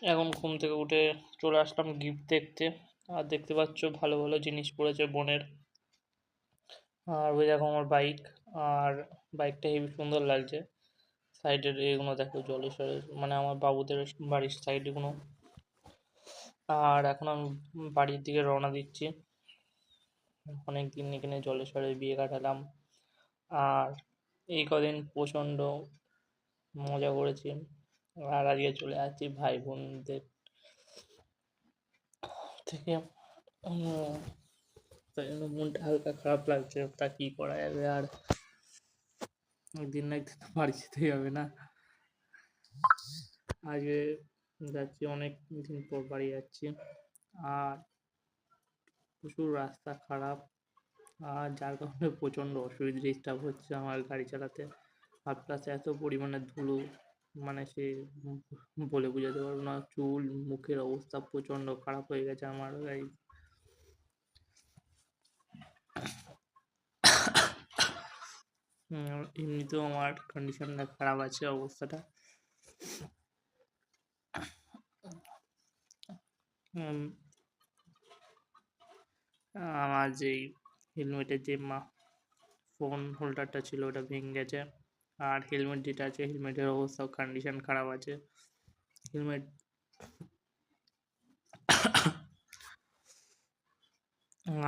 এখন ঘুম থেকে উঠে চলে আসলাম গিফট দেখতে। আর দেখতে পাচ্ছ ভালো ভালো জিনিস পড়েছে বোনের। আর ওই দেখো আমার বাইক। আর বাইকটা হেবি সুন্দর লাগছে। সাইডের এগুলো দেখো জলেশ্বরের মানে আমার বাবুদের বাড়ির সাইড এগুলো। আর এখন আমি বাড়ির দিকে রওনা দিচ্ছি। অনেক দিন এখানে জলেশ্বরে বিয়ে কাটালাম। আর এই কদিন প্রচণ্ড মজা করেছি। আর আজকে চলে যাচ্ছি ভাই বোনদের থেকে। তাই জন্য মনটা হালকা খারাপ লাগছে, তা কি করা যাবে আর। একদিন না একদিন তো বাড়ি যেতেই হবে না। আজকে যাচ্ছি, অনেক দিন পর বাড়ি যাচ্ছি। আর প্রচুর রাস্তা খারাপ। আর যার কারণে প্রচণ্ড অসুবিধা ডিস্টার্ব হচ্ছে আমার গাড়ি চালাতে। আর প্লাস এত পরিমাণে ধুলো, মানে সে বলে বোঝাতে পারবো না। চুল মুখের অবস্থা প্রচণ্ড খারাপ হয়ে গেছে আমার গাড়ি। এমনিতেও আমার কন্ডিশনটা খারাপ আছে, অবস্থাটা। উম, আমার যেই হেলমেটের যে ফোন হোল্ডারটা ছিল ওটা ভেঙে গেছে। আর হেলমেট যেটা আছে হেলমেটের অবস্থাও কন্ডিশন খারাপ আছে। হেলমেট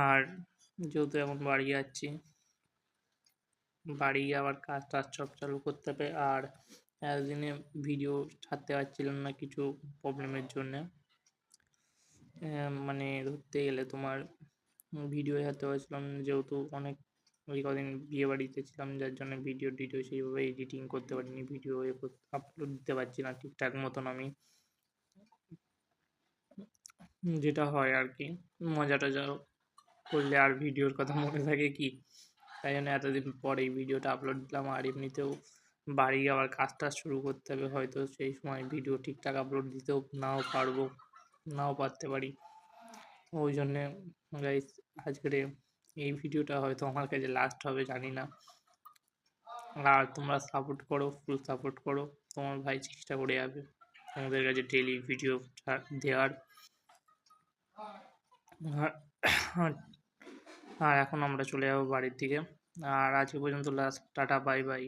আর যেহেতু এখন বাড়ি যাচ্ছি, বাড়ি গিয়ে আবার কাজ টাজ সব চালু করতে হবে। আর এতদিনে ভিডিও ছাড়তে পারছিলাম না কিছু প্রবলেমের জন্যে। মানে ধরতে গেলে তোমার ভিডিও ছাড়তে পারছিলাম না, যেহেতু অনেক ওই কদিন বিয়ে বাড়িতে ছিলাম, যার জন্য ভিডিও টিডিও সেইভাবে এডিটিং করতে পারিনি, ভিডিও আপলোড দিতে পারছি না ঠিকঠাক মতন আমি, যেটা হয় আর কি। মজা টজা করলে আর ভিডিওর কথা মনে থাকে কি। তাই জন্য এতদিন পরে এই ভিডিওটা আপলোড দিলাম। আর এমনিতেও বাড়ি আবার কাজ টাজ শুরু করতে হবে, হয়তো সেই সময় ভিডিও ঠিকঠাক আপলোড দিতেও নাও পারবো, নাও পারতে পারি। ওই জন্যে গাইস আজকের এই ভিডিওটা হয়তো আমার কাছে লাস্ট হবে জানি না। আর তোমরা সাপোর্ট করো, ফুল সাপোর্ট করো। তোমার ভাই চেষ্টা করে যাবে তোমাদের কাছে ডেইলি ভিডিও দেওয়ার। আর এখন আমরা চলে যাবো বাড়ির দিকে। আর আজকে পর্যন্ত লাস্ট, টাটা বাই বাই।